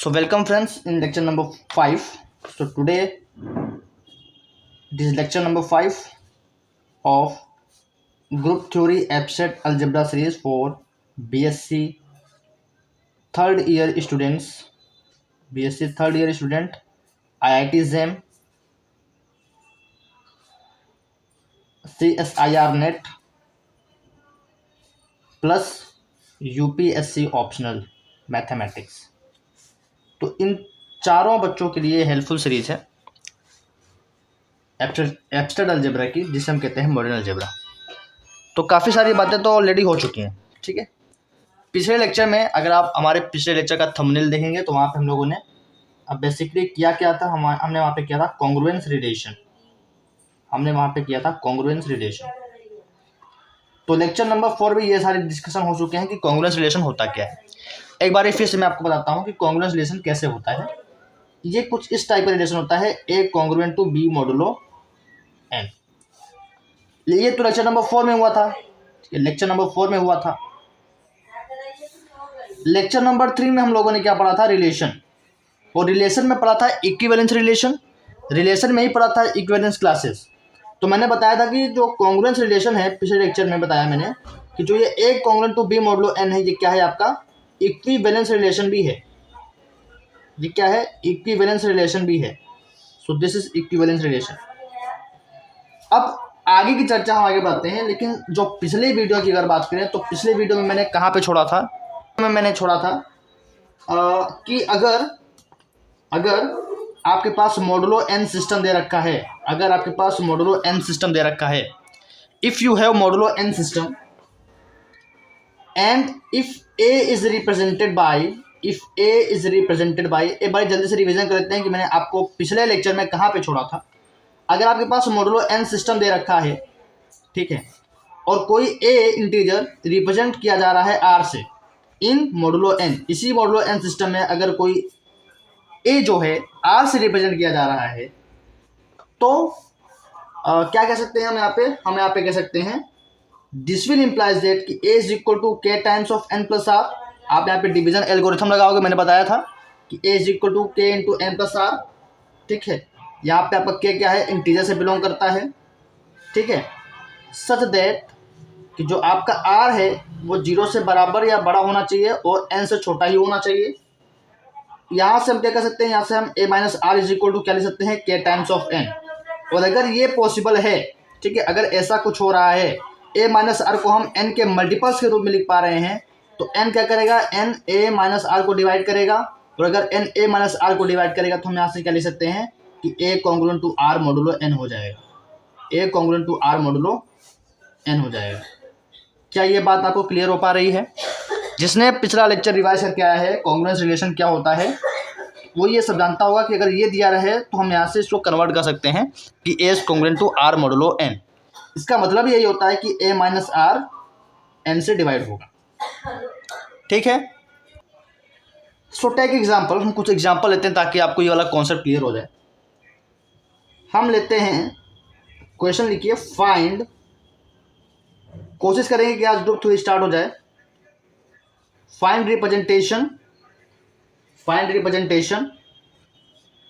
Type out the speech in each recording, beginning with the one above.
So welcome friends in lecture number 5. So today this is lecture number 5 of group theory abstract algebra series for BSc third year students, BSc third year student, IIT JAM, CSIR NET plus UPSC optional mathematics. तो इन चारों बच्चों के लिए helpful series है abstract algebra की, जिसे हम कहते हैं मॉडर्न अलजेब्रा। तो काफ़ी सारी बातें तो ऑलरेडी हो चुकी हैं, ठीक है। पिछले लेक्चर में अगर आप हमारे पिछले लेक्चर का थंबनेल देखेंगे तो वहाँ पे हम लोगों ने अब बेसिकली किया क्या था, हमने वहाँ पे किया था कॉन्ग्रुएंस रिलेशन। तो लेक्चर नंबर 4 में ये सारे डिस्कशन हो चुके हैं कि कॉन्ग्रुएंस रिलेशन होता क्या है। एक बार फिर से मैं आपको बताता हूँ कि कॉन्ग्रुएंस रिलेशन कैसे होता है। ये कुछ इस टाइप का रिलेशन होता है, A congruent to B modulo N. ये तो लेक्चर नंबर 4 में हुआ था, लेक्चर नंबर 4 में हुआ था। लेक्चर नंबर 3 में हम लोगों ने क्या पढ़ा था, रिलेशन। और रिलेशन में पढ़ा था इक्विवेलेंस रिलेशन, रिलेशन में ही पढ़ा था इक्विवेलेंस क्लासेस। तो मैंने बताया था कि जो कॉन्ग्रुएंस रिलेशन है, पिछले लेक्चर में बताया मैंने कि जो ये A congruent to B modulo N है, ये क्या है आपका इक्विवेलेंस रिलेशन भी है। ये क्या है, इक्विवेलेंस रिलेशन भी है। सो दिस इज इक्विवेलेंस रिलेशन। अब आगे की चर्चा हम आगे बढ़ते हैं, लेकिन जो पिछले वीडियो की अगर बात करें तो पिछले वीडियो में मैंने कहाँ पे छोड़ा था, मैंने छोड़ा था कि अगर आपके पास मॉडुलो एन सिस्टम दे रखा है, अगर आपके पास मॉडुलो एन सिस्टम दे रखा है, if you have modulo N system and if A is represented by, एक बार जल्दी से रिवीजन कर लेते हैं कि मैंने आपको पिछले लेक्चर में कहाँ पे छोड़ा था। अगर आपके पास मॉडुलो एन सिस्टम दे रखा है, ठीक है, और कोई ए इंटीजर रिप्रेजेंट किया जा रहा है आर से इन मॉडुलो एन, इसी मॉडुलो एन सिस्टम में अगर कोई ए जो है आर से रिप्रेजेंट किया जा रहा है, तो क्या कह सकते हैं हम यहाँ पे कह सकते हैं दिस विल इम्प्लाइज दैट कि ए is equal to k times of n plus r. आप यहाँ पे डिवीजन एल्गोरिथम लगाओगे, मैंने बताया था कि ए इज इक्वल टू के इंटू एन प्लस आर, ठीक है। यहाँ पे आपका के क्या है, इंटीजर से बिलोंग करता है, ठीक है। सच दैट कि जो आपका आर है वो 0 से बराबर या बड़ा होना चाहिए और एन से छोटा ही होना चाहिए। यहाँ से हम क्या कर सकते हैं, यहाँ से हम A minus R is equal to क्या ले सकते हैं, के टाइम्स ऑफ एन। और अगर ये पॉसिबल है, ठीक है, अगर ऐसा कुछ हो रहा है, ए माइनस आर को हम एन के मल्टीपल्स के रूप में लिख पा रहे हैं, तो एन क्या करेगा, एन ए माइनस आर को डिवाइड करेगा। और अगर एन ए माइनस आर को डिवाइड करेगा तो हम यहाँ से क्या ले सकते हैं कि A congruent to are modulo N हो जाएगा, A congruent to are modulo N हो जाएगा। क्या ये बात आपको क्लियर हो पा रही है? जिसने पिछला लेक्चर रिवाइज करके आया है कॉन्ग्रुएंस रिलेशन क्या होता है, वो ये सब जानता होगा कि अगर ये दिया रहे तो हम यहाँ से इसको कन्वर्ट कर सकते हैं कि ए is congruent to are modulo N. इसका मतलब यही होता है कि ए माइनस आर एन से डिवाइड होगा, ठीक है। सो टेक एग्जाम्पल, हम कुछ एग्जाम्पल लेते हैं ताकि आपको ये वाला कॉन्सेप्ट क्लियर हो जाए। हम लेते हैं क्वेश्चन, लिखिए फाइंड, कोशिश करेंगे कि आज ग्रुप 2 स्टार्ट हो जाए। Find representation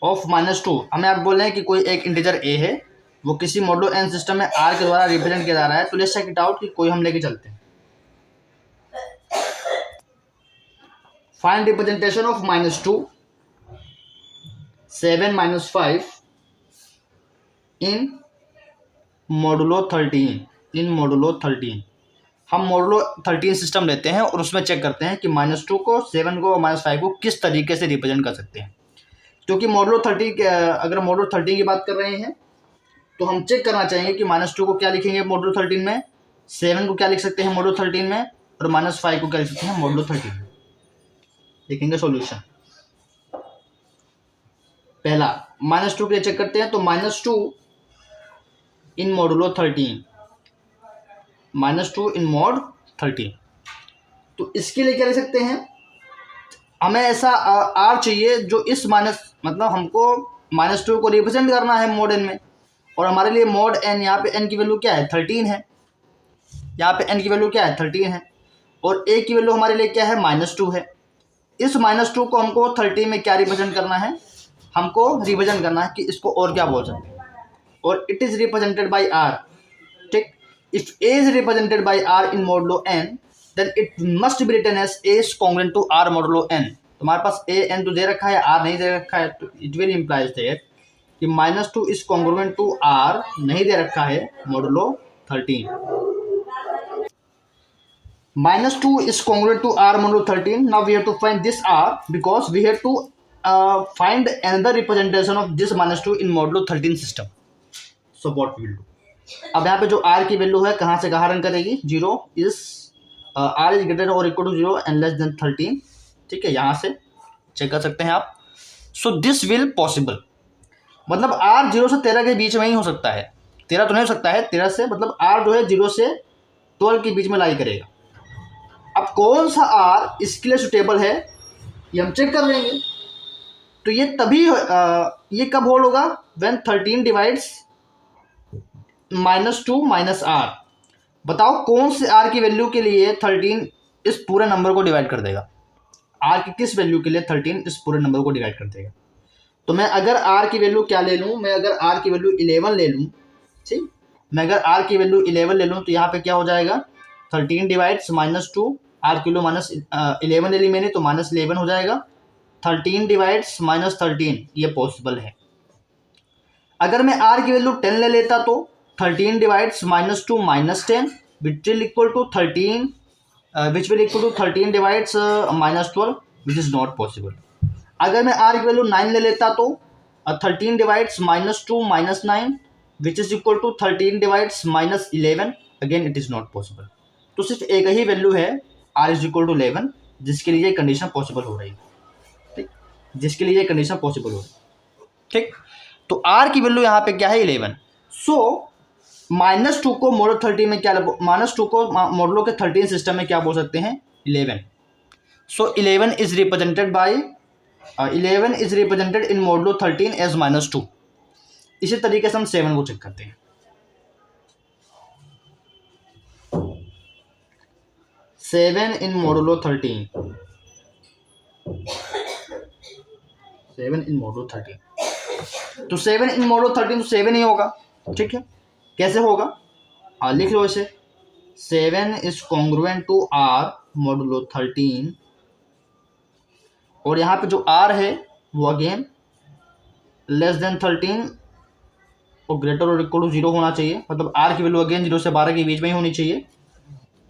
of -2। हमें आप बोल रहे हैं कि कोई एक इंटीजर ए है, वो किसी मॉडुलो एन सिस्टम में आर के द्वारा रिप्रेजेंट किया जा रहा है। तो लेट्स चेक इट आउट कि कोई हम लेके चलते हैं। Find representation of -2 7 - 5 in modulo 13। हम मॉडुलो 13 सिस्टम लेते हैं और उसमें चेक करते हैं कि -2 को, 7 को और -5 को किस तरीके से रिप्रेजेंट कर सकते हैं। क्योंकि मॉडुलो 13 के, अगर मॉडुलो 13 की बात कर रहे हैं तो हम चेक करना चाहेंगे कि -2 को क्या लिखेंगे मॉडुलो 13 में, 7 को क्या लिख सकते हैं मॉडुलो 13 में, और -5 को क्या लिख सकते हैं मॉडुलो 13 में। देखेंगे सॉल्यूशन। पहला -2 के लिए चेक करते हैं, तो -2 इन मॉडुलो 13, -2 इन मॉड 13। तो इसके लिए क्या ले सकते हैं, हमें ऐसा आर चाहिए जो इस मतलब हमको -2 को रिप्रेजेंट करना है मॉड एन में, और हमारे लिए मॉड एन, यहाँ पे एन की वैल्यू क्या है, 13 है। यहाँ पे एन की वैल्यू क्या है, 13 है, और ए की वैल्यू हमारे लिए क्या है, -2 है। इस -2 को हमको 30 में क्या रिप्रेजेंट करना है, हमको रिप्रेजेंट करना है कि इसको और क्या बोल सकते हैं, और it is represented by R. ठीक, if A is represented by R in modulo N then it must be written as A is congruent to are modulo N. तुम्हारे पास ए एन तो दे रखा है, आर नहीं दे रखा है, तो इट विल इम्प्लाइज दैट कि -2 इज कॉन्ग्रुएंट टू आर नहीं दे रखा है modulo 13। -2 is congruent to r modulo 13. Now we have to find this r because we have to find another representation of this -2 in modulo 13 system. So what we will do? अब यहाँ पे जो r की value है कहाँ से कहाँ run करेगी, 0 is r is greater or equal to 0 and less than 13। ठीक है, यहाँ से चेक कर सकते हैं आप। So this will possible, मतलब r 0 से 13 के बीच में ही हो सकता है, 13 तो नहीं हो सकता है, 13 से मतलब r जो है 0 से 12 के बीच में लाई करेगा। अब कौन सा आर इसके लिए सुटेबल है ये हम चेक कर लेंगे। तो ये तभी ये कब होल्ड होगा, व्हेन 13 डिवाइड्स -2 माइनस आर। बताओ कौन से आर की वैल्यू के लिए 13 इस पूरे नंबर को डिवाइड कर देगा, आर की किस वैल्यू के लिए 13 इस पूरे नंबर को डिवाइड कर देगा। तो मैं अगर आर की वैल्यू क्या ले लूँ, मैं अगर आर की वैल्यू 11 ले लूँ, ठीक, मैं अगर आर की वैल्यू 11 ले लूँ तो यहाँ पे क्या हो जाएगा, 13 डिवाइड्स -2, आर किलो -11 ले ली मैंने तो -11 हो जाएगा। 13 डिवाइड्स -13 ये पॉसिबल है। अगर मैं आर की वैल्यू 10 ले लेता तो 13 divides -2 -10 which will equal to 13 13 divides -12 which is not possible. अगर मैं आर की वैल्यू 9 ले लेता तो 13 divides -2 -9 which is equal to 13 divides -11, again it is not possible. तो सिर्फ एक ही वैल्यू है r इज इक्वल टू 11 जिसके लिए कंडीशन पॉसिबल हो रही है, ठीक, जिसके लिए कंडीशन पॉसिबल हो रही है, ठीक। तो r की वैल्यू यहाँ पे क्या है 11। सो -2 को मॉडुलो 13 में क्या, -2 को मॉडुलो के 13 सिस्टम में क्या बोल सकते हैं, 11। So 11 is represented by 11 is represented in modulo 13 as -2। इसी तरीके से हम 7 को चेक करते हैं। 7 इन मॉडुलो 13, 7 इन मॉडुलो 13, तो 7 इन मॉडुलो 13 तो 7 ही होगा, ठीक है। कैसे होगा, लिख लो इसे, 7 is congruent to are modulo 13, और यहाँ पे जो आर है वो अगेन लेस देन 13 और ग्रेटर और इक्वल टू 0 होना चाहिए, मतलब आर की वैल्यू अगेन 0 से 12 के बीच में ही होनी चाहिए।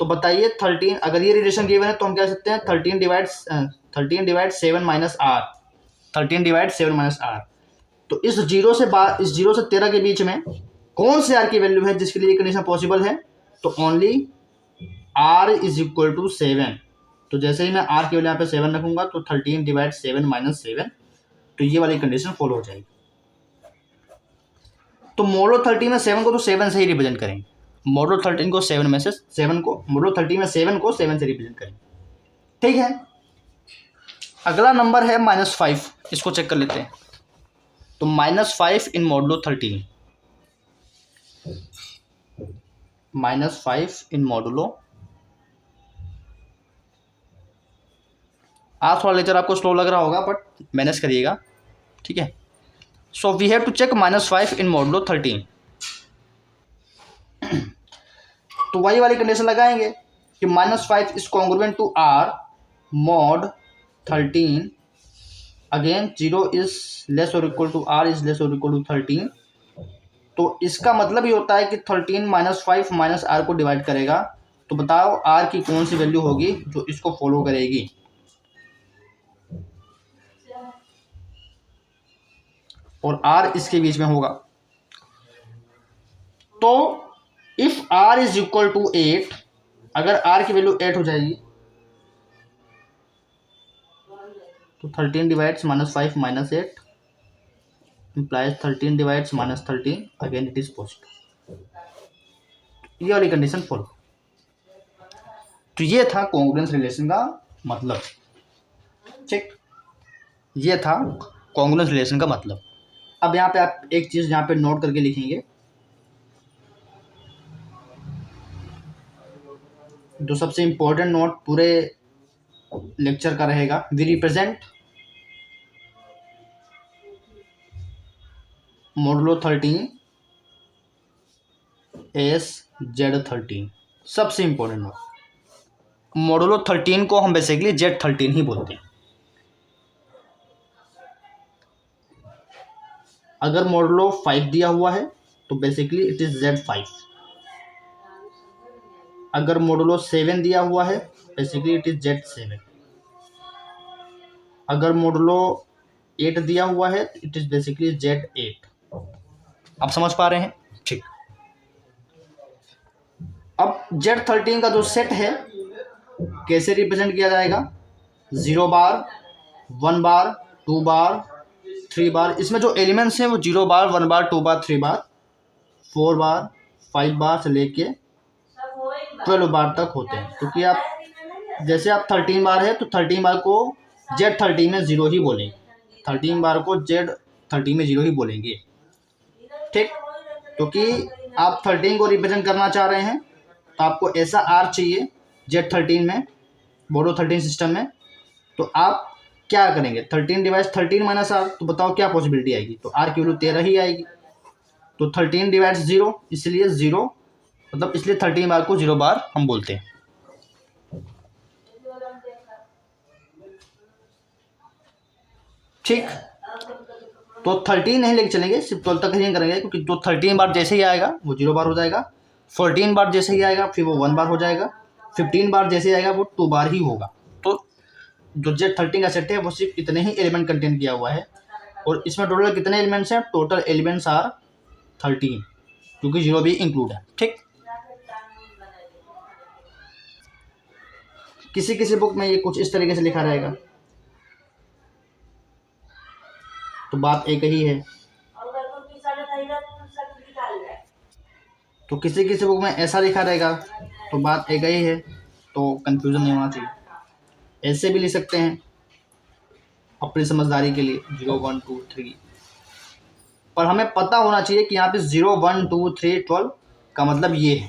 तो बताइए 13, अगर ये रिलेशन गिवन है तो हम कह सकते हैं 13 divide 7 minus r, 13 divide 7 minus r. तो इस 0 से 13 के बीच में कौन से आर की वैल्यू है जिसके लिए कंडीशन पॉसिबल है, तो only r is equal to 7। तो जैसे ही मैं आर की वैल्यू यहाँ पे 7 रखूंगा तो 13 डिवाइड 7 माइनस 7, तो ये वाली कंडीशन फॉलो हो जाएगी। तो मॉडुलो 13 में 7 को तो 7 से ही रिप्रेजेंट करेंगे, मॉडुलो 13 को 7 में से 7 को, मॉडुलो 13 में 7 को 7 से रिप्रेजेंट करेंगे, ठीक है। अगला नंबर है -5, इसको चेक कर लेते हैं। तो -5 इन मॉडुलो 13, -5 इन मॉडुलो, आज थोड़ा लेक्चर आपको स्लो लग रहा होगा बट मैनेज करिएगा, ठीक है। So we have to check -5 in modulo 13। तो वही वाली कंडीशन लगाएंगे कि -5 is congruent to R mod 13, again 0 is less और equal to R is less और इक्वल टू 13। तो इसका मतलब ये होता है कि 13 -5 माइनस आर को डिवाइड करेगा। तो बताओ आर की कौन सी वैल्यू होगी जो इसको फॉलो करेगी। और आर इसके बीच में होगा। तो if r is equal to 8, अगर आर की वैल्यू 8 हो जाएगी तो 13 divides -5 minus 8 implies 13 divides -13, again it is possible. ये वाली कंडीशन फॉलो। तो ये था कॉन्ग्रुएंस रिलेशन का मतलब, ठीक, ये था कॉन्ग्रुएंस रिलेशन का मतलब। अब यहाँ पे आप एक चीज़ यहाँ पे नोट करके लिखेंगे, जो सबसे इम्पोर्टेंट नोट पूरे लेक्चर का रहेगा we represent modulo 13 S Z13। सबसे इंपॉर्टेंट हो, मॉडुलो 13 को हम बेसिकली Z13 ही बोलते हैं। अगर मॉडुलो 5 दिया हुआ है तो बेसिकली इट इज Z5। अगर मॉडुलो 7 दिया हुआ है बेसिकली इट इज Z7। अगर मॉडुलो 8 दिया हुआ है इट इज बेसिकली Z8। आप समझ पा रहे हैं? ठीक। अब Z13 का जो सेट है कैसे रिप्रेजेंट किया जाएगा? 0 बार, 1 बार, 2 बार, 3 बार। इसमें जो एलिमेंट्स हैं वो 0 बार, 1 बार, 2 बार, 3 बार, 4 बार, 5 बार से लेके 12 बार तक होते हैं। क्योंकि आप जैसे आप 13 बार है तो 13 बार को Z13 में 0 ही बोलेंगे, 13 बार को Z13 में 0 ही बोलेंगे। ठीक, क्योंकि आप 13 को रिप्रेजेंट करना चाह रहे हैं तो आपको ऐसा R चाहिए Z13 में, मॉडुलो 13 सिस्टम में। तो आप क्या करेंगे? 13 डिवाइड 13 माइनस R, तो बताओ क्या पॉसिबिलिटी आएगी? तो R की वैल्यू 13 ही आएगी। तो 13 डिवाइड 0, इसलिए 0, मतलब इसलिए 13 बार को 0 बार हम बोलते हैं। ठीक, तो 13 नहीं लेके चलेंगे, सिर्फ 12 तक ही करेंगे, क्योंकि जो 13 बार जैसे ही आएगा वो 0 बार हो जाएगा, 14 बार जैसे ही आएगा फिर वो 1 बार हो जाएगा, 15 बार जैसे ही आएगा वो 2 बार ही होगा। तो जो Z13 का सेट है वो सिर्फ इतने ही एलिमेंट कंटेन किया हुआ है। और इसमें टोटल कितने एलिमेंट्स हैं? टोटल एलिमेंट्स आर 13, क्योंकि 0 भी इंक्लूड है। ठीक, किसी किसी बुक में ये कुछ इस तरीके से लिखा रहेगा, तो बात एक ही है। तो किसी किसी बुक में ऐसा लिखा रहेगा तो बात एक ही है, तो कंफ्यूजन नहीं होना चाहिए। ऐसे भी लिख सकते हैं अपनी समझदारी के लिए 0 1 2 3, पर हमें पता होना चाहिए कि यहाँ पे 0 1 2 3 12 का मतलब ये है।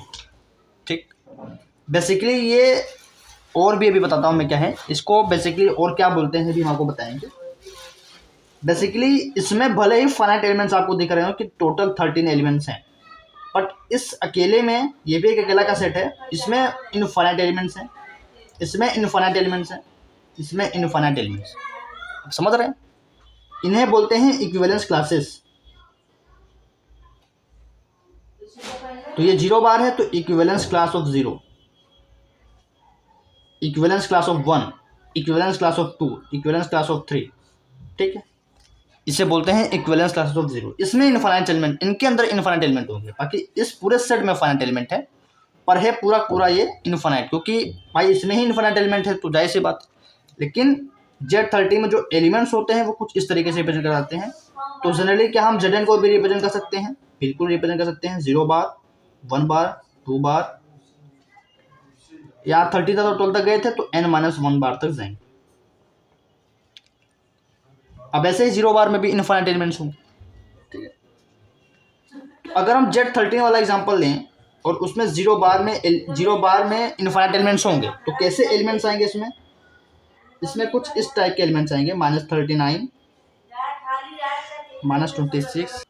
ठीक, बेसिकली ये और भी अभी बताता हूँ मैं क्या है इसको, बेसिकली और क्या बोलते हैं भी हम आपको बताएंगे। बेसिकली इसमें भले ही फाइनाइट एलिमेंट्स आपको दिख रहे हो कि टोटल 13 एलिमेंट्स हैं, बट इस अकेले में ये भी एक अकेला का सेट है, इसमें इनफाइनाइट एलिमेंट्स हैं, इसमें इनफाइनाइट एलिमेंट्स हैं, इसमें इनफाइनाइट एलिमेंट्स। समझ रहे हैं? इन्हें बोलते हैं इक्विवेलेंस क्लासेस। तो ये 0 बार है तो equivalence class of 0, equivalence class of 1, equivalence class of 2, equivalence class of 3। ठीक है, इसे बोलते हैं इक्विवेलेंस क्लासेस ऑफ 0। इसमें इनफाइनाइट एलिमेंट, इनके अंदर इनफाइनाइट एलिमेंट होंगे, बाकी इस पूरे सेट में फाइनाइट एलिमेंट है, पर है पूरा पूरा ये इनफाइनाइट, क्योंकि भाई इसमें ही इनफाइनाइट एलिमेंट है तो जाहिर सी बात। लेकिन Z13 में जो एलिमेंट्स होते हैं वो कुछ इस तरीके से रिप्रेजेंट कराते हैं। तो जनरली क्या हम Zn को भी रिप्रेजेंट कर सकते हैं? बिल्कुल रिप्रेजेंट कर सकते हैं। 0 बार, 1 बार, 2 बार, या 30 तक और 12 तक गए थे तो n-1 बार तक जाएंगे। अब ऐसे ही 0 बार में भी इनफाइनाइट एलिमेंट्स होंगे। ठीक है, तो अगर हम Z13 वाला एग्जांपल लें और उसमें 0 बार में इनफाइनाइट एलिमेंट्स होंगे तो कैसे एलिमेंट्स आएंगे इसमें? इसमें कुछ इस टाइप के एलिमेंट्स आएंगे, -39, -26,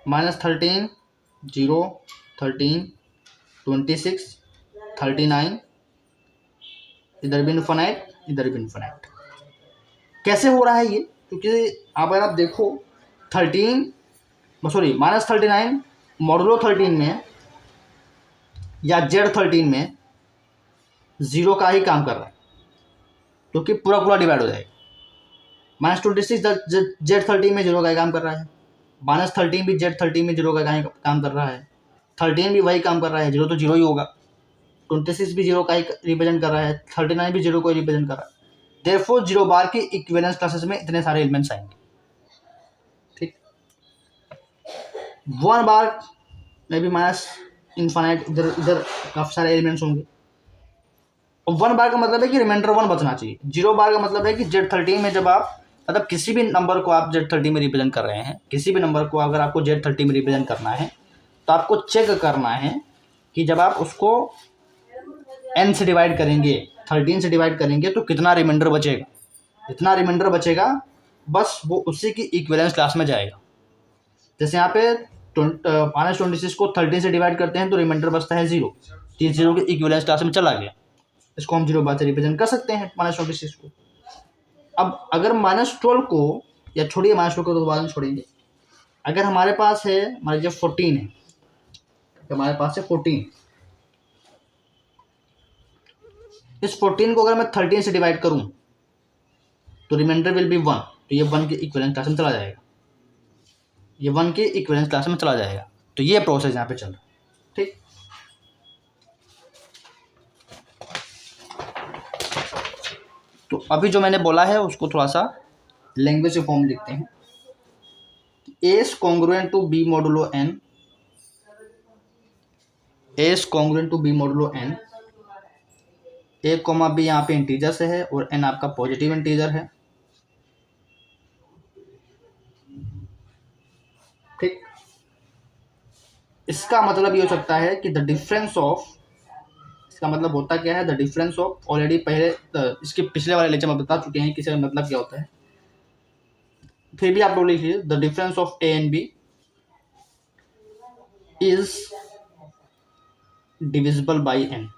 -13, 0, 13, 26, 39, इधर भी इनफाइनाइट, इधर भी इनफाइनाइट। कैसे हो रहा है ये? क्योंकि अगर आप देखो -39 मॉडुलो 13 में या Z13 में 0 का ही काम कर रहा है, क्योंकि पूरा पूरा डिवाइड हो जाएगा। -26 Z13 में 0 का ही काम कर रहा है, -13 भी Z13 में 0 का काम कर रहा है, 13 भी वही काम कर रहा है, 0 तो 0 ही होगा, 26 भी 0 का ही रिप्रेजेंट कर रहा है, 39 भी 0 को ही रिप्रेजेंट कर रहा है। देयरफॉर 0 बार की इक्विवेलेंस क्लासेस में इतने सारे एलिमेंट्स आएंगे। ठीक, 1 बार में भी माइनस इनफाइनाइट, इधर काफ़ी सारे एलिमेंट्स होंगे। और 1 बार का मतलब है कि रिमाइंडर 1 बचना चाहिए। 0 बार का मतलब है कि Z13 में जब आप मतलब किसी भी नंबर को आप Z13 में रिप्रेजेंट कर रहे हैं, किसी भी नंबर को अगर आपको Z13 में रिप्रेजेंट करना है तो आपको चेक करना है कि जब आप उसको n से डिवाइड करेंगे, 13 से डिवाइड करेंगे तो कितना रिमाइंडर बचेगा, जितना रिमाइंडर बचेगा बस वो उसी की इक्विवेलेंस क्लास में जाएगा। जैसे यहाँ पे -26 को 13 से डिवाइड करते हैं तो रिमाइंडर बचता है 0, तो ये 0 की इक्विवेलेंस क्लास में चला गया। इसको हम 0 बार से रिप्रेजेंट कर सकते हैं -26 को। अब अगर -12 को, या छोड़िए -12 को तो बाद में छोड़ेंगे, अगर हमारे पास है, मान लीजिए 14 है, तो हमारे पास है 14, इस 14 को अगर मैं 13 से डिवाइड करूं तो रिमाइंडर विल बी 1, तो ये 1 के इक्विवेलेंस क्लास में चला जाएगा, ये 1 के इक्विवेलेंस क्लास में चला जाएगा। तो ये प्रोसेस यहाँ पे चल रहा है, ठीक। तो अभी जो मैंने बोला है उसको थोड़ा सा लैंग्वेज के फॉर्म लिखते हैं। A is congruent to B modulo n, A is congruent to B modulo n, A, B यहाँ पे इंटीजर से है और n आपका पॉजिटिव इंटीजर है, ठीक। इसका मतलब ये हो सकता है कि द डिफरेंस ऑफ, इसका मतलब होता क्या है, द डिफरेंस ऑफ, ऑलरेडी पहले इसके पिछले वाले लेक्चर में बता चुके हैं कि इसका मतलब क्या होता है, फिर भी आप लोग लिखिए, the difference of A and B is divisible by N,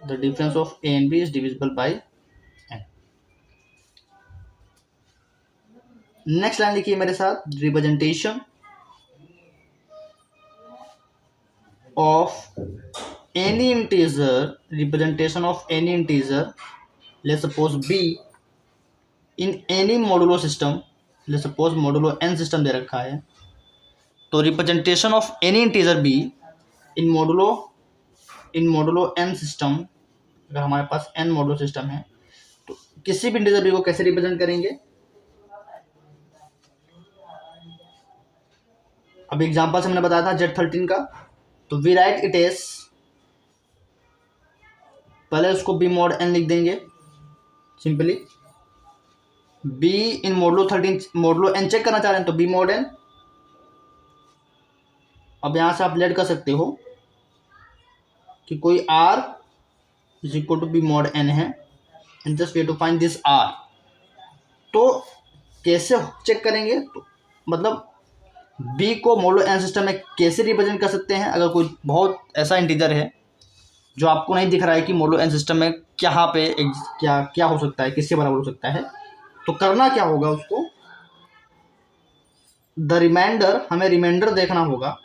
the difference of A and B is divisible by N. Next line लिखिए मेरे साथ, representation of any integer, representation of any integer, let's suppose B in any modulo system, let's suppose modulo N system दे रखा है, तो representation of any integer B in modulo N system, अगर हमारे पास N modulo system है तो किसी भी इंटीजर बी को कैसे रिप्रेजेंट करेंगे। अब एग्जांपल से मैंने बताया था Z13 का, तो वी राइट इट एज, पहले उसको बी मॉड एन लिख देंगे simply, b in modulo 13, modulo n check करना चाह रहे हैं तो बी मॉड एन। अब यहां से आप लेट कर सकते हो कि कोई r is equal to B mod N है, and just we have to find this r। तो कैसे चेक करेंगे, तो मतलब b को मॉडुलो एन सिस्टम में कैसे रिप्रेजेंट कर सकते हैं, अगर कोई बहुत ऐसा इंटीजर है जो आपको नहीं दिख रहा है कि मॉडुलो एन सिस्टम में क्या पे क्या क्या हो सकता है, किसके बराबर हो सकता है, तो करना क्या होगा, उसको द रिमाइंडर, हमें रिमाइंडर देखना होगा,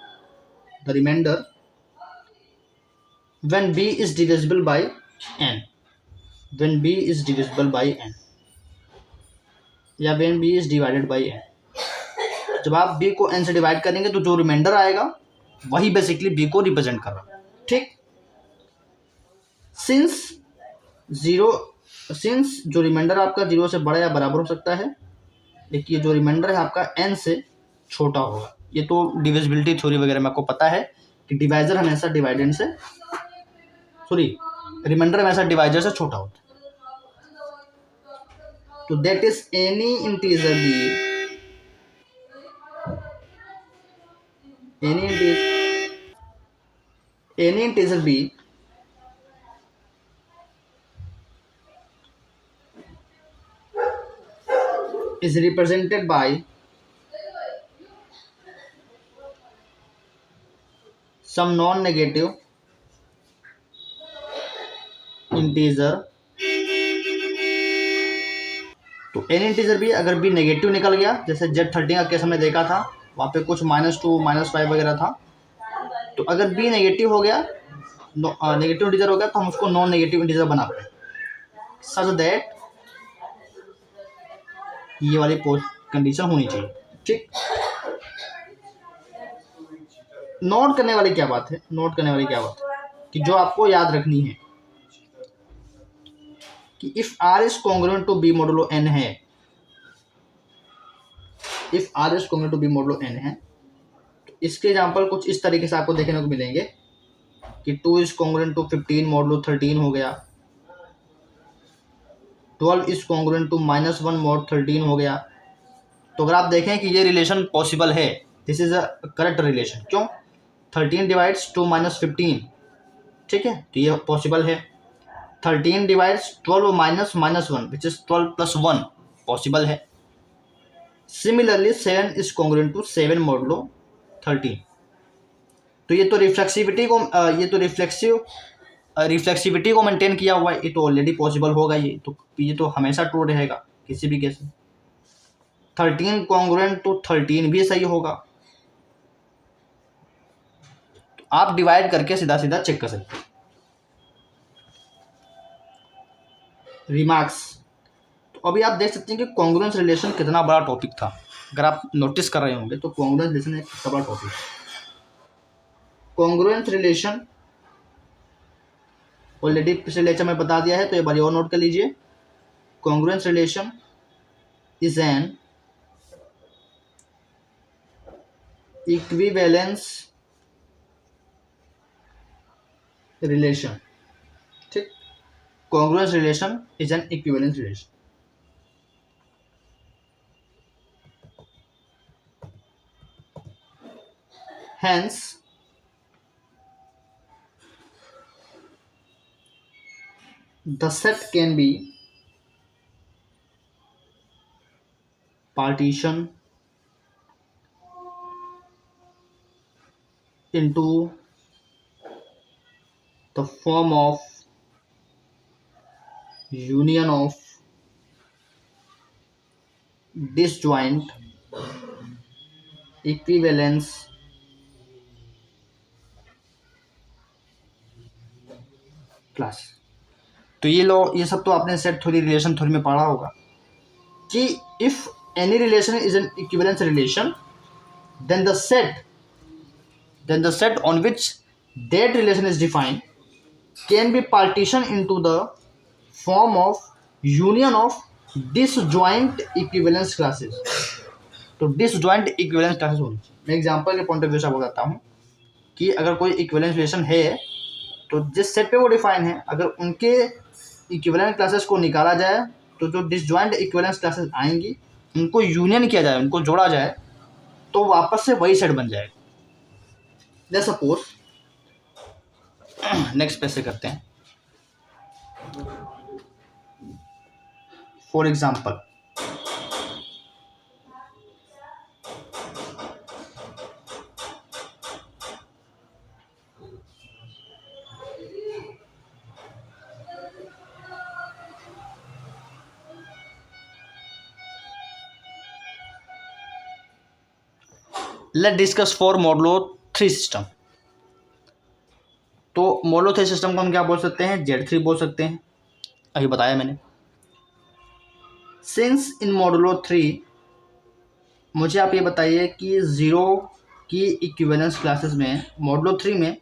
the reminder when b is divisible by n, when b is divisible by n, या when b is divided by n। जब आप b को n से डिवाइड करेंगे तो जो रिमाइंडर आएगा वही बेसिकली b को रिप्रेजेंट कर रहा है, ठीक। सिंस जो रिमाइंडर आपका 0 से बड़ा या बराबर हो सकता है, देखिए जो रिमाइंडर है आपका n से छोटा होगा। ये तो डिविजिबिलिटी थ्योरी वगैरह में आपको पता है कि डिवाइजर हमेशा डिवाइडेंड से, रिमाइंडर हमेशा डिवाइजर से छोटा होता है। तो that is any integer b is represented by some non-negative integer। तो एन इंटीजर भी अगर भी नेगेटिव निकल गया, जैसे Z13 का केस हमने देखा था, वहाँ पे कुछ -2 -5 वगैरह था, तो अगर बी नेगेटिव हो गया, नेगेटिव इंटीजर हो गया, तो हम उसको नॉन नेगेटिव इंटीजर बनाते हैं, सच दैट ये वाली कंडीशन होनी चाहिए, ठीक। नोट करने वाली क्या बात है, कि जो आपको याद रखनी है कि if r is congruent to b modulo n है, if r is congruent to b modulo n है, तो इसके एग्जांपल कुछ इस तरीके से आपको देखने को मिलेंगे कि 2 इज कॉन्ग्रुएंट टू 15 मॉडुलो 13 हो गया, 12 इज कॉन्ग्रुएंट टू -1 मॉड 13 हो गया। तो अगर आप देखें कि ये रिलेशन पॉसिबल है, this is a correct relation, क्यों, 13 डिवाइड्स 2 -15, ठीक है, तो ये पॉसिबल है। 13 divides 12 minus minus 1 which is 12 plus 1 possible है। Similarly 7 is congruent to 7 modulo 13। तो ये तो रिफ्लेक्सिविटी को मेंटेन किया हुआ है, ये तो ऑलरेडी पॉसिबल होगा। ये तो हमेशा ट्रू रहेगा किसी भी केस में। 13 कॉन्ग्रुएंट तो 13 भी सही होगा। तो आप डिवाइड करके सीधा सीधा चेक कर सकते हैं। रिमार्क्स, तो अभी आप देख सकते हैं कि कॉन्ग्रुएंस रिलेशन कितना बड़ा टॉपिक था। अगर आप नोटिस कर रहे होंगे तो कॉन्ग्रुएंस रिलेशन एक कितना बड़ा टॉपिक है। कॉन्ग्रुएंस रिलेशन ऑलरेडी पिछले लेक्चर में बता दिया है, तो एक बार और नोट कर लीजिए। Congruence relation is an equivalence relation. ठीक, congruence relation is an equivalence relation. Hence, the set can be partitioned into the form of union of disjoint equivalence class. तो ये सब तो आपने सेट थ्योरी रिलेशन थ्योरी में पढ़ा होगा कि if any relation is an equivalence relation then the set on which that relation is defined can be partitioned into the form of union of disjoint equivalence classes। तो disjoint equivalence classes होनी चाहिए। मैं example के point of view से बताता हूँ कि अगर कोई इक्विवेलेंस रिलेशन है तो जिस सेट पे वो डिफाइन है, अगर उनके इक्विवेलेंट क्लासेस को निकाला जाए तो जो डिसजॉइंट इक्विवेलेंस क्लासेस आएंगी उनको यूनियन किया जाए, उनको जोड़ा जाए तो वापस से वही सेट बन जाएगा। लेट्स सपोज नेक्स्ट पेज से करते हैं। For example let discuss for modulo 3 system. तो मॉडुलो 3 सिस्टम को हम क्या बोल सकते हैं? Z3 बोल सकते हैं, अभी बताया मैंने। सिंस इन मॉडुलो 3 मुझे आप ये बताइए कि ज़ीरो की इक्विवेलेंस क्लासेस में, मॉडुलो 3 में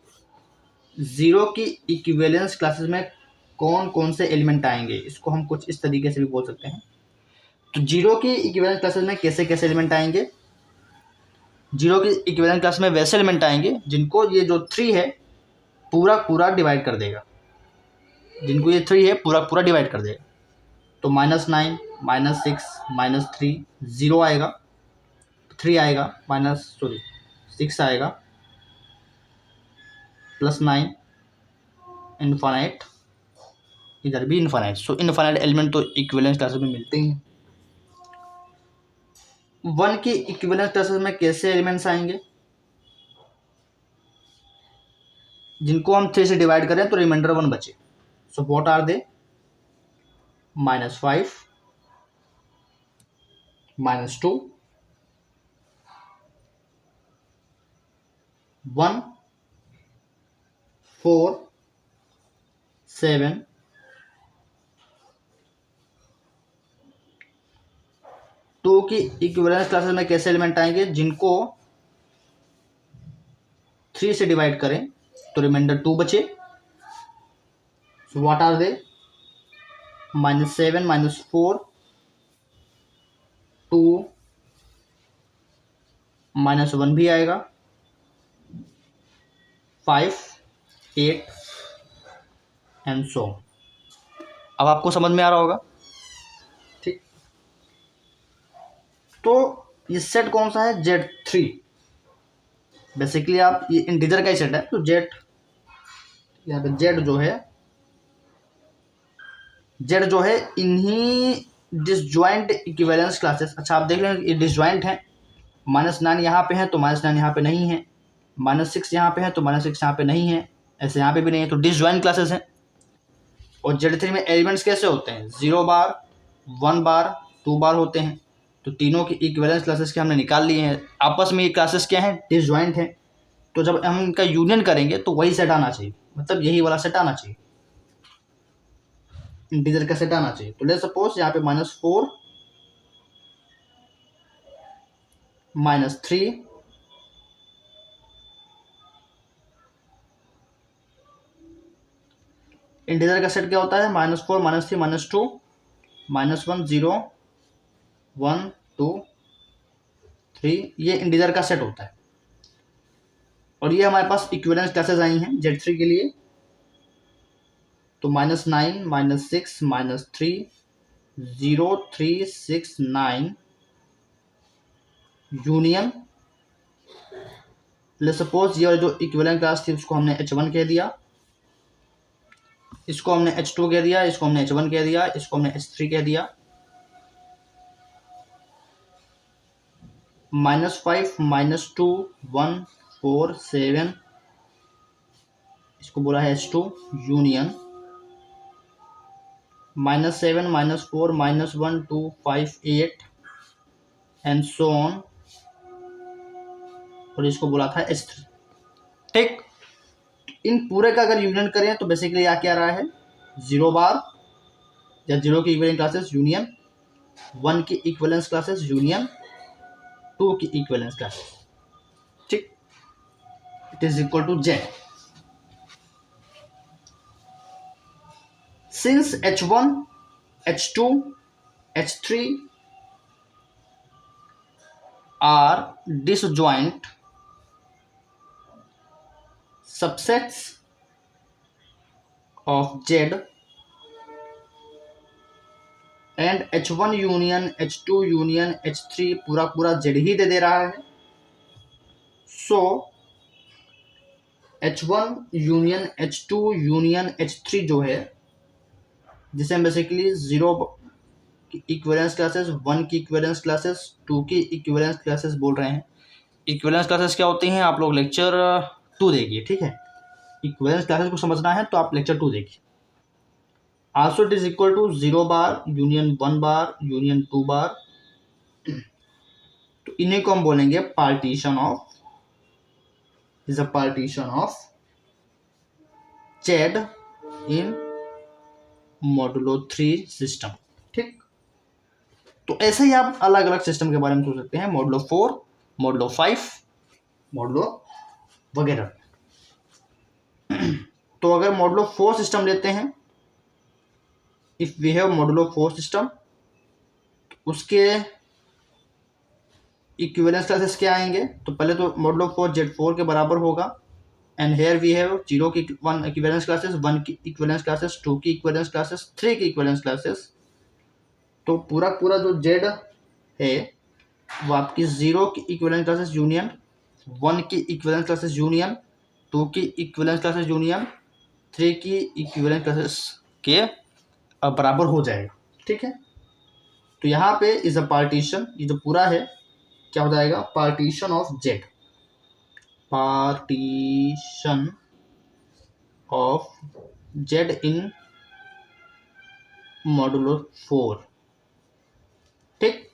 ज़ीरो की इक्विवेलेंस क्लासेस में कौन कौन से एलिमेंट आएंगे, इसको हम कुछ इस तरीके से भी बोल सकते हैं। तो जीरो की इक्विवेलेंस क्लासेस में कैसे कैसे एलिमेंट आएंगे? जीरो की इक्विवेलेंट क्लास में वैसे एलिमेंट आएंगे जिनको ये जो 3 है पूरा पूरा डिवाइड कर देगा, जिनको ये 3 है पूरा पूरा डिवाइड कर देगा। तो -9 -6 -3 0 आएगा, 3 आएगा, -6 आएगा, +9 इनफाइनाइट, इधर भी इनफाइनाइट। सो इनफाइनाइट एलिमेंट तो इक्विवेलेंस क्लासेस में मिलते ही हैं। 1 की इक्विवेलेंस क्लासेस में कैसे एलिमेंट्स आएंगे? जिनको हम 3 से डिवाइड करें तो रिमाइंडर 1 बचे। So what are they? -5 -2 1 4 7 2 की इक्विवेलेंस क्लासेस में कैसे एलिमेंट आएंगे? जिनको 3 से डिवाइड करें तो रिमाइंडर 2 बचे। So what are they? -7 -4 2 -1 भी आएगा, 5 8 एंड सो। अब आपको समझ में आ रहा होगा, ठीक? तो ये सेट कौन सा है? Z3। बेसिकली आप ये इंटीजर का ही सेट है, तो Z यहाँ पे Z जो है जेड जो है इन्हीं डिसजॉइंट इक्विवेलेंस क्लासेस। अच्छा आप देख लें ये डिसजॉइंट है, -9 यहाँ पे है तो -9 यहाँ पे नहीं है, -6 यहाँ पे है तो -6 यहाँ पे नहीं है, ऐसे यहाँ पे भी नहीं है, तो डिसजॉइंट क्लासेस हैं। और Z3 में एलिमेंट्स कैसे होते हैं, 0 बार, 1 बार, 2 बार होते हैं। तो तीनों की इक्विवेलेंस क्लासेस के हमने निकाल लिए हैं। आपस में ये क्लासेस क्या हैं, डिसजॉइंट हैं। तो जब हम इनका यूनियन करेंगे तो वही सेट आना चाहिए, मतलब यही वाला सेट आना चाहिए, इंटीजर का सेट आना चाहिए। तो लेट्स सपोज यहाँ पे -4 -3 इंटीजर का सेट क्या होता है, -4 -3 -2 -1 0 1 2 3, ये इंटीजर का सेट होता है। और ये हमारे पास इक्विवेलेंस क्लासेस आई हैं Z3 के लिए। तो -9 -6 -3 0 3 6 9 यूनियन। लेट्स सपोज ये जो इक्विवेलेंट क्लास थी उसको हमने H1 कह दिया, इसको हमने H2 कह दिया, इसको हमने H1 कह दिया, इसको हमने H3 कह दिया। -5 -2 1 4 7 इसको बोला है H2 union. -7 -4 -1 2 5 8 and so on, और इसको बोला था H3। ठीक, इन पूरे का अगर यूनियन करें तो बेसिकली यहाँ क्या रहा है, 0 बार या 0 की इक्विवेलेंट क्लासेस यूनियन, 1 की इक्विवेलेंस क्लासेस यूनियन, 2 की इक्विवेलेंस क्लासेस। ठीक, it is equal to Z। Since H1 H2 H3 are disjoint subsets of Z and H1 union H2 union H3 पूरा पूरा Z ही दे रहा है। सो H1 union H2 union H3 जो है, जिसे हम बेसिकली 0 की इक्विवेलेंस क्लासेस, 1 की इक्विवेलेंस क्लासेस, 2 की इक्विवेलेंस क्लासेस बोल रहे हैं। इक्विवेलेंस क्लासेस क्या होती हैं आप लोग लेक्चर 2 देखिए, ठीक है। इक्विवेलेंस क्लासेस को समझना है तो आप लेक्चर 2 देखिए। Also it is equal to 0 bar union 1 bar union 2 bar. तो इन्हीं को हम बोलेंगे partition of, is a partition of Z in modulo 3 system. ठीक, तो ऐसे ही आप अलग अलग सिस्टम के बारे में सोच सकते हैं, मॉडुलो 4, मॉडुलो 5, मॉडुलो वगैरह। तो अगर मॉडुलो 4 सिस्टम लेते हैं, if we have modulo 4 system, उसके इक्विवेलेंस क्लासेस क्या आएंगे, तो पहले तो मॉडुलो 4 Z4 के बराबर होगा। एंड हेयर वी हैव 0 की 1 इक्विवेलेंस क्लासेस, 1 की इक्विवेलेंस क्लासेस, 2 की इक्विवेलेंस क्लासेस, 3 की इक्विवेलेंस क्लासेस। तो पूरा पूरा जो Z है वो आपकी 0 की इक्विवेलेंस क्लासेस यूनियन, 1 की इक्विवेलेंस क्लासेस यूनियन, 2 की इक्विवेलेंस क्लासेस यूनियन, 3 की इक्विवेलेंस क्लासेस के बराबर हो जाएगा। ठीक है, तो यहाँ पे इज अ पार्टीशन, ये जो पूरा है क्या हो जाएगा, partition of Z, partition of Z in modulo 4। ठीक,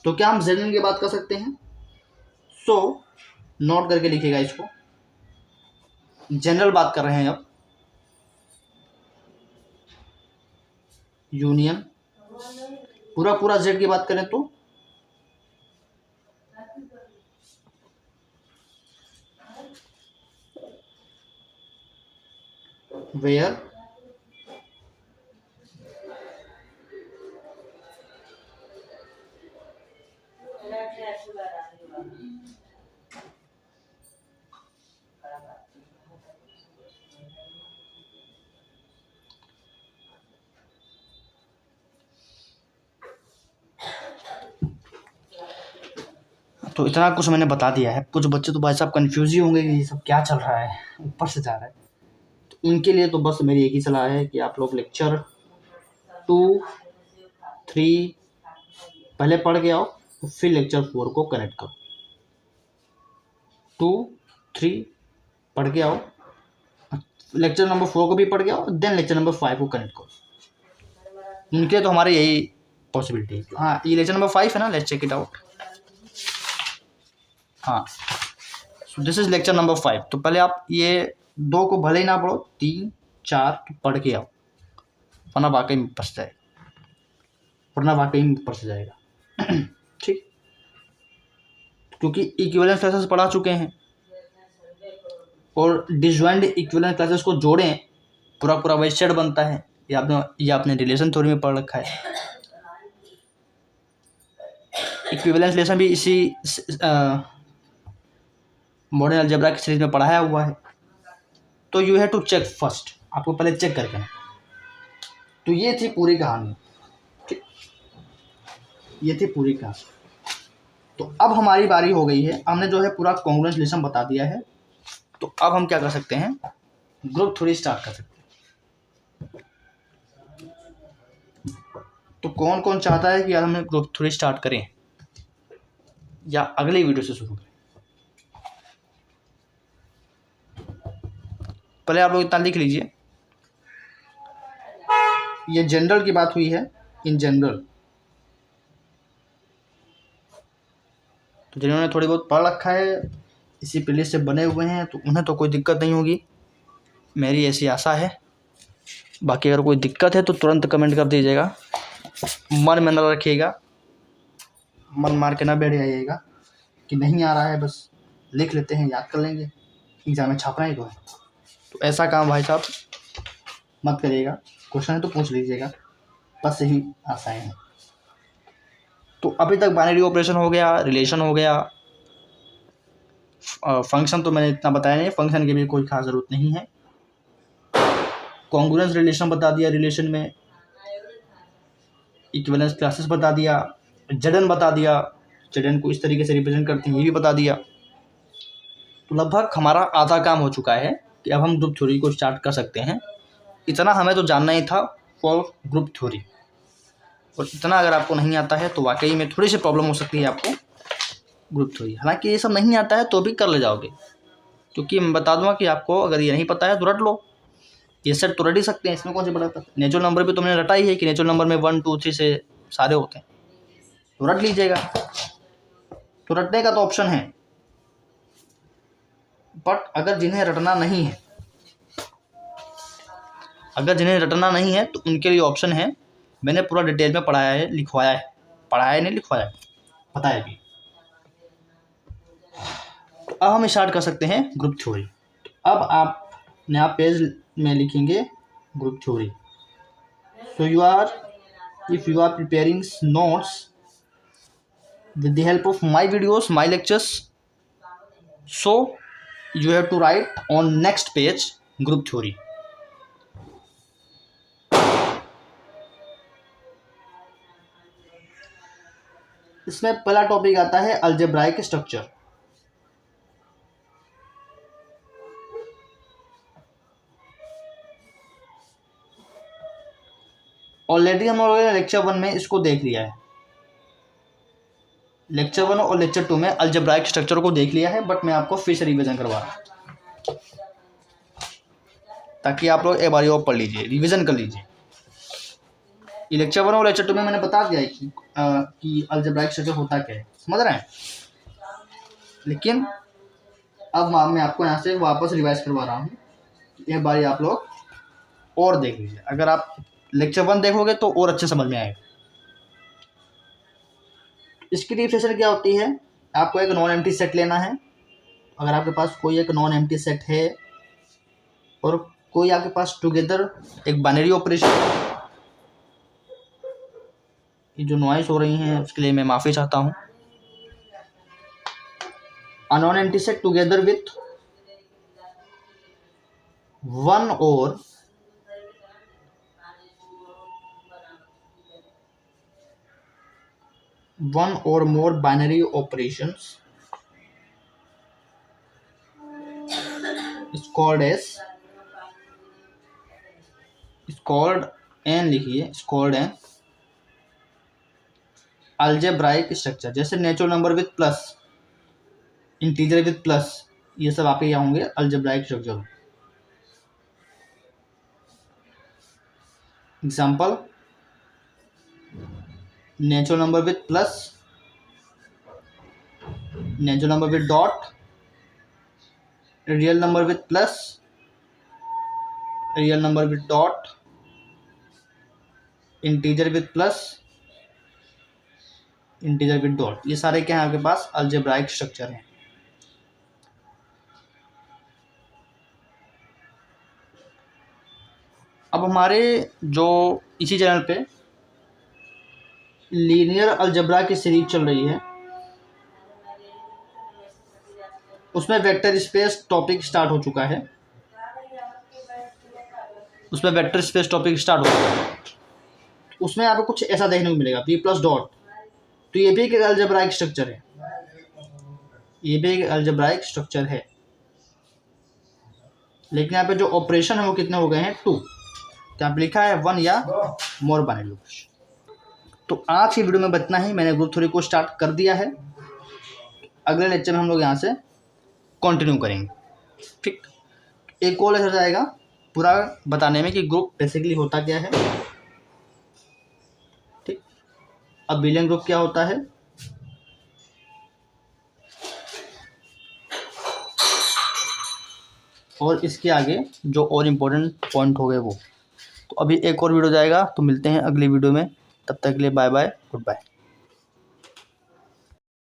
तो क्या हम Z की बात कर सकते हैं। सो नोट करके लिखिएगा इसको, जनरल बात कर रहे हैं अब। यूनियन पूरा पूरा Z की बात करें तो वेयर तो इतना कुछ मैंने बता दिया है। कुछ बच्चे तो भाई साहब कंफ्यूज ही होंगे कि ये सब क्या चल रहा है, ऊपर से जा रहा है। तो उनके लिए तो बस मेरी एक ही सलाह है कि आप लोग लेक्चर 2, 3 पहले पढ़ के आओ, फिर लेक्चर 4 को कनेक्ट करो। 2, 3 पढ़ के आओ, लेक्चर नंबर 4 को भी पढ़ के आओ, देन लेक्चर नंबर 5 को कनेक्ट करो। उनके तो हमारे यही पॉसिबिलिटी है। हाँ, ये लेक्चर नंबर 5 है ना, लेट्स चेक इट आउट। हाँ, so this is lecture number 5। तो पहले आप ये 2 को भले ही ना पढ़ो, 3, 4 तो पढ़ के आओ, वरना वाकई में फंस जाएगा। ठीक, क्योंकि इक्विवेलेंस क्लासेस पढ़ा चुके हैं और डिसजॉइंट इक्विवेलेंस क्लासेस को जोड़ें, पूरा वही सेट बनता है। ये आपने रिलेशन थ्योरी में पढ़ रखा है। इक्विवेलेंस रिलेशन भी इसी मॉडर्न अलजेब्रा की सीरीज में पढ़ाया हुआ है। तो you have to check first, आपको पहले चेक करके ना। तो ये थी पूरी कहानी, ठीक, ये थी पूरी कहानी। तो अब हमारी बारी हो गई है, हमने जो है पूरा कॉन्ग्रुएंस रिलेशन बता दिया है। तो अब हम क्या कर सकते हैं, ग्रुप थ्योरी स्टार्ट कर सकते हैं। तो कौन कौन चाहता है कि यार हम ग्रुप थ्योरी स्टार्ट करें या अगली वीडियो से शुरू करें? पहले आप लोग इतना लिख लीजिए, ये जनरल की बात हुई है, इन जनरल। तो जिन्होंने थोड़ी बहुत पढ़ रखा है, इसी प्लेलिस्ट से बने हुए हैं, तो उन्हें तो कोई दिक्कत नहीं होगी, मेरी ऐसी आशा है। बाकी अगर कोई दिक्कत है तो तुरंत कमेंट कर दीजिएगा। मन में न रखिएगा, मन मार के ना बैठ जाइएगा कि नहीं आ रहा है, बस लिख लेते हैं, याद कर लेंगे, एग्जाम में छापना ही तो है। तो ऐसा काम भाई साहब मत करिएगा, क्वेश्चन है तो पूछ लीजिएगा, बस यही आशाएं हैं। तो अभी तक बाइनरी ऑपरेशन हो गया, रिलेशन हो गया, फंक्शन तो मैंने इतना बताया नहीं, फंक्शन की भी कोई खास ज़रूरत नहीं है। कॉन्ग्रुएंस रिलेशन बता दिया, रिलेशन में इक्विवेलेंस क्लासेस बता दिया, जडन बता दिया, जडन को इस तरीके से रिप्रेजेंट करते हैं ये भी बता दिया। तो लगभग हमारा आधा काम हो चुका है कि अब हम ग्रुप थ्योरी को स्टार्ट कर सकते हैं। इतना हमें तो जानना ही था फॉर ग्रुप थ्योरी, और इतना अगर आपको नहीं आता है तो वाकई में थोड़ी सी प्रॉब्लम हो सकती है आपको ग्रुप थ्योरी। हालांकि ये सब नहीं आता है तो भी कर ले जाओगे, क्योंकि मैं बता दूंगा कि आपको अगर ये नहीं पता है तो रट लो, ये सेट तो रट ही सकते हैं, इसमें कौन सी बड़ा है। नेचुरल नंबर भी तुमने रटा ही है कि नेचुरल नंबर में 1, 2, 3 से सारे होते हैं, तो रट लीजिएगा। तो रटने का तो ऑप्शन है, बट अगर जिन्हें रटना नहीं है, तो उनके लिए ऑप्शन है, मैंने पूरा डिटेल में पढ़ाया है, लिखवाया है, बताया भी। तो अब हम स्टार्ट कर सकते हैं ग्रुप थ्योरी। तो अब आप नया पेज में लिखेंगे group theory. So if you are preparing notes with the help of my videos, my lectures, so you have to write on next page group theory. इसमें पहला टॉपिक आता है अलजेब्राइक स्ट्रक्चर। ऑलरेडी हम लोगों ने lecture 1 में इसको देख लिया है, लेक्चर 1 और लेक्चर 2 में अलजेब्राइक स्ट्रक्चर को देख लिया है, बट मैं आपको फिर से रिवीजन करवा रहा हूँ ताकि आप लोग एक बार और पढ़ लीजिए, रिवीजन कर लीजिए। ये लेक्चर 1 और लेक्चर 2 में मैंने बता दिया है कि अलजेब्राइक स्ट्रक्चर होता क्या है, समझ रहे हैं। लेकिन अब मैं आपको यहाँ से वापस रिवाइज करवा रहा हूँ, एक बार आप लोग और देख लीजिए। अगर आप लेक्चर 1 देखोगे तो और अच्छे समझ में आएगा। इसकी डिफिनेशन क्या होती है, आपको एक नॉन एम्प्टी सेट लेना है। अगर आपके पास कोई एक नॉन एम्प्टी सेट है और कोई आपके पास टुगेदर एक बाइनरी ऑपरेशन, ये जो नॉइस हो रही हैं उसके लिए मैं माफ़ी चाहता हूँ। A non empty set together with one or more binary operations is called as is called an लिखिए, स्कॉल्ड एन अलजेब्राइक स्ट्रक्चर, जैसे natural number with plus, integer with plus, ये सब आपके यहाँ होंगे algebraic structure. Example, natural number with plus, natural number with dot, real number with plus, real number with dot, integer with plus, integer with dot, ये सारे क्या है आपके पास अलजेब्राइक स्ट्रक्चर हैं। अब हमारे जो इसी चैनल पे लीनियर अलजेब्रा की सीरीज चल रही है, उसमें वेक्टर स्पेस टॉपिक स्टार्ट हो चुका है, उसमें वेक्टर स्पेस टॉपिक स्टार्ट हो चुका है। उसमें आपको कुछ ऐसा देखने को मिलेगा, पी प्लस डॉट, तो ये भी एक अलजेब्राइक स्ट्रक्चर है, ये भी एक अलजेब्राइक स्ट्रक्चर है, लेकिन यहाँ पे जो ऑपरेशन है वो कितने हो गए हैं, 2, यहाँ पे लिखा है 1 या मोर बाइनरी ऑपरेशन। तो आज की वीडियो में बतना ही, मैंने ग्रुप थ्योरी को स्टार्ट कर दिया है, अगले लेक्चर में हम लोग यहाँ से कंटिन्यू करेंगे। ठीक, एक और लेक्चर जाएगा पूरा बताने में कि ग्रुप बेसिकली होता क्या है, ठीक, अबेलियन ग्रुप क्या होता है, और इसके आगे जो और इम्पोर्टेंट पॉइंट हो गए वो। तो अभी एक और वीडियो जाएगा, तो मिलते हैं अगली वीडियो में, तब तक के लिए बाय बाय, गुड बाय।